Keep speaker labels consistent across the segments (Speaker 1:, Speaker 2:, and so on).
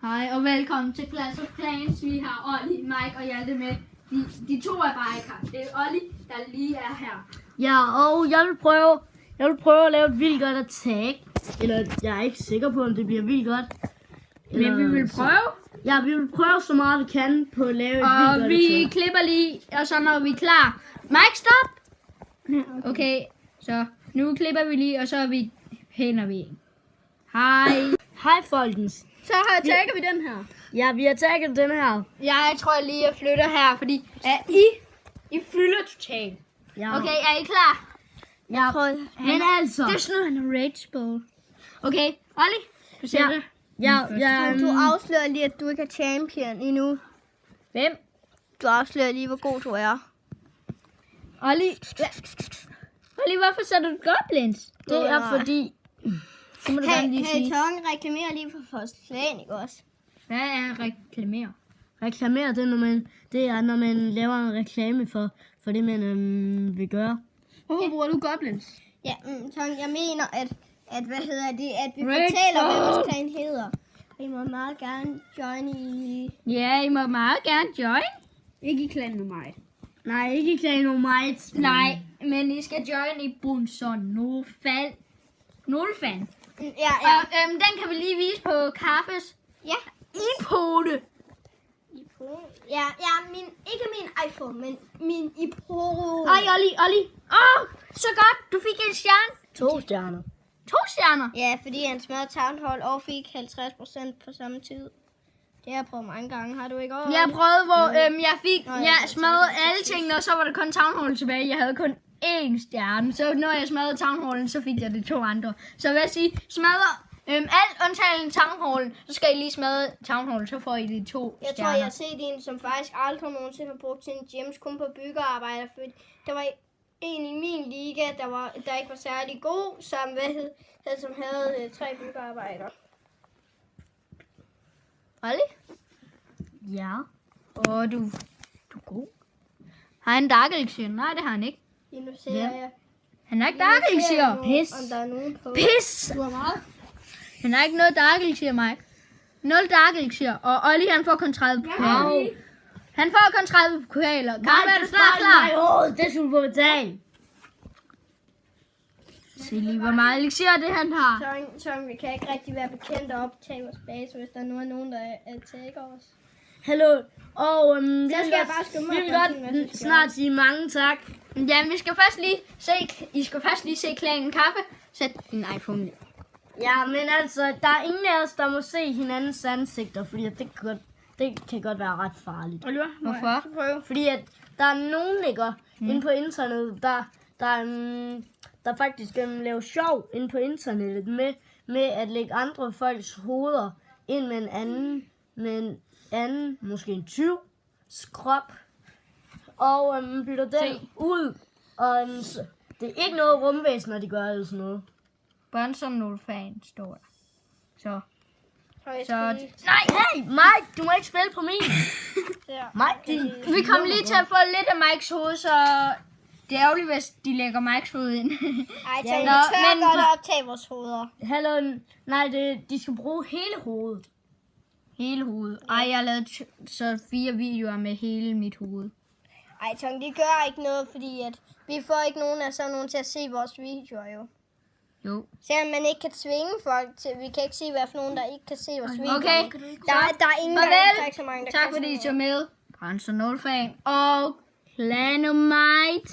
Speaker 1: Hej og velkommen til Clash of Clans. Vi har Olli, Mike og Hjalte med. De to er bare ikke her. Det er Olli, der lige er her.
Speaker 2: Ja, og jeg vil prøve at lave et vildt godt attack. Eller jeg er ikke sikker på, om det bliver vildt godt.
Speaker 1: Men vi vil prøve.
Speaker 2: Ja, vi vil prøve så meget vi kan på at lave et vildt
Speaker 1: Og
Speaker 2: godt
Speaker 1: vi
Speaker 2: attack.
Speaker 1: klipper lige, og så når vi er klar. Mike, stop! Okay, så nu klipper vi lige, og så hænder vi. Hej.
Speaker 2: Hej folkens.
Speaker 3: Så attacker vi den her.
Speaker 2: Ja, vi attacker den her.
Speaker 1: Jeg tror lige, jeg flytter her, fordi I fylder totalt.
Speaker 2: Ja.
Speaker 1: Okay, er I klar?
Speaker 2: Ja, men altså.
Speaker 1: Det er sådan en rage ball. Okay, Olli, du sætter.
Speaker 2: Ja,
Speaker 3: Du afslører lige, at du ikke er champion endnu.
Speaker 1: Hvem?
Speaker 3: Du afslører lige, hvor god du er.
Speaker 1: Olli, hvorfor sætter du goblins?
Speaker 2: det er fordi...
Speaker 1: Det må du gerne lige
Speaker 3: Hey,
Speaker 1: sige.
Speaker 3: Tong, reklamerer lige for Forslan, ikke også?
Speaker 1: Hvad er reklamere?
Speaker 2: Reklamere, det er, når man laver en reklame for det, man vil gøre.
Speaker 1: Hvorfor bruger du goblins?
Speaker 3: Ja, Tong, jeg mener, at hvad hedder det, at vi
Speaker 1: Red
Speaker 3: fortæller, hvad
Speaker 1: Bull.
Speaker 3: vores klan hedder. I må meget gerne join i...
Speaker 1: Ja, I må meget gerne join.
Speaker 3: Ikke i klan med mig.
Speaker 2: Nej, ikke Clanomite.
Speaker 1: Nej, men I skal join i Bunson Nolfan.
Speaker 3: Ja.
Speaker 1: Og den kan vi lige vise på Kaffes
Speaker 3: Ja.
Speaker 1: iPode.
Speaker 3: Ja, ikke min iPhone, men min iPod.
Speaker 1: Ej, Olli. Så godt. Du fik en stjerne.
Speaker 2: 2 stjerner.
Speaker 1: 2 stjerner.
Speaker 3: Ja, fordi han smadrede Town Hall og fik 50% på samme tid. Det har jeg prøvet mange gange. Har du ikke også?
Speaker 1: Jeg prøvede, hvor
Speaker 3: ja,
Speaker 1: jeg smadrede alle tingene, og så var der kun Town Hall tilbage. Jeg havde kun 1 stjerne. Så når jeg smadrede Town Hallen, så fik jeg de 2 andre. Så vil jeg sige, smadre alt undtagen Town Hallen, så skal I lige smadre Town Hall, så får I de 2
Speaker 3: Jeg tror,
Speaker 1: stjerner.
Speaker 3: jeg har set en, som faktisk aldrig nogensinde har brugt sine gems kun på byggearbejder. For der var en i min liga, der ikke var særlig god, som havde 3 byggearbejder.
Speaker 1: Olli?
Speaker 2: Ja.
Speaker 1: Du er god. Har han Dark Elixir? Nej, det har han ikke.
Speaker 3: Lige nu ser
Speaker 2: Ja.
Speaker 3: jeg...
Speaker 1: Han har ikke Dark Elixir.
Speaker 2: Pis.
Speaker 3: Om der er nogen på...
Speaker 1: Pis!
Speaker 3: Du har meget.
Speaker 1: Han har ikke noget Dark Elixir, Mike. 0 Dark Elixir. Og Olli, han får kun 30 pokaler. Han får kun 30 pokaler. Kampe, er du snart klar?
Speaker 2: Det skulle du få betalt.
Speaker 1: Se lige, hvor meget elixir det han har.
Speaker 3: Tom, vi kan ikke rigtig være bekendt og optage vores base, hvis der nu er nogen, der attacker os.
Speaker 2: Hallo. Og vi
Speaker 3: skal jeg bare skynde mig
Speaker 2: vil
Speaker 3: at finde, hvad vi
Speaker 2: godt
Speaker 3: skal
Speaker 2: snart sige mange tak.
Speaker 1: Ja, vi skal først lige se, I skal først lige se klanen Kaffe. Sæt din iPhone ned.
Speaker 2: Ja, men altså, der er ingen af os, der må se hinandens ansigter, fordi det kan godt være ret farligt.
Speaker 1: Hvorfor?
Speaker 2: Fordi at der er nogen ligger inde på internettet, der faktisk laver sjov inde på internettet med at lægge andre folks hoveder ind med en anden, måske en 20 krop, og bytter den ud. Og det er ikke noget rumvæsen, når de gør eller sådan noget.
Speaker 1: Bunson Nolfan står der. Så.
Speaker 2: Nej, hey, Mike, du må ikke spille på min. Mike,
Speaker 1: Vi kommer lige til at få lidt af Mikes hoved, så det er ærgerligt, hvis de lægger Mikes hoved ind.
Speaker 3: Ej, så
Speaker 1: Ja,
Speaker 3: vi
Speaker 1: nå,
Speaker 3: tør
Speaker 1: men-
Speaker 3: godt at optage vores hoveder.
Speaker 2: Hallo, nej, de skal bruge hele hovedet.
Speaker 1: Hele hovedet. Ej, jeg har lavet så 4 videoer med hele mit hoved.
Speaker 3: Ej, Tom, det gør ikke noget, fordi at vi får ikke nogen af sådan nogen til at se vores videoer, jo.
Speaker 1: Jo.
Speaker 3: Selvom man ikke kan tvinge folk til, vi kan ikke se, hvad for nogen, der ikke kan se vores videoer.
Speaker 1: Okay.
Speaker 3: Der er ingen,
Speaker 1: Farvel.
Speaker 3: der er ikke så mange, der
Speaker 1: Tak
Speaker 3: kan
Speaker 1: fordi I
Speaker 3: se
Speaker 1: så med. Bunson Nolfan og Clanomite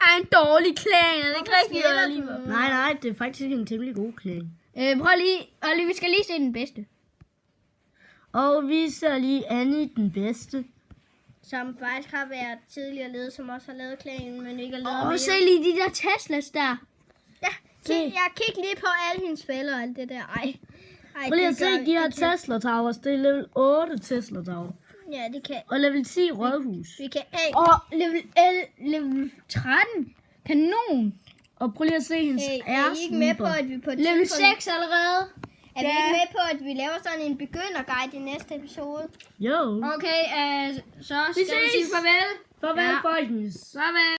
Speaker 1: er en dårlig klan. Er det ikke rigtigt?
Speaker 2: Nej, det er faktisk en temmelig god klan.
Speaker 1: Prøv lige, Olli, vi skal lige se den bedste.
Speaker 2: Og vi ser lige Annie den bedste.
Speaker 3: som faktisk har været tidligere leder, som også har lavet klanen, men ikke har lavet
Speaker 1: Og se lige de der Teslas der.
Speaker 3: Jeg kigger lige på alle hendes fælder og alt det der. Ej,
Speaker 2: Prøv lige at se de her Tesla Towers. Det er level 8 Tesla Tower.
Speaker 3: Ja, det kan.
Speaker 2: Og level 10 rådhus.
Speaker 3: Vi kan.
Speaker 1: Og level 13. Kanon.
Speaker 2: Og prøv lige at se hendes
Speaker 3: Hey, er I ikke med på, at vi på et
Speaker 1: Level
Speaker 3: tidspunkt...
Speaker 1: 6 allerede.
Speaker 3: Er vi ikke med på, at vi laver sådan en begynderguide i næste episode?
Speaker 2: Jo.
Speaker 1: Okay, så skal vi sige farvel.
Speaker 2: Farvel,
Speaker 1: Ja.
Speaker 2: folkens.
Speaker 1: Farvel.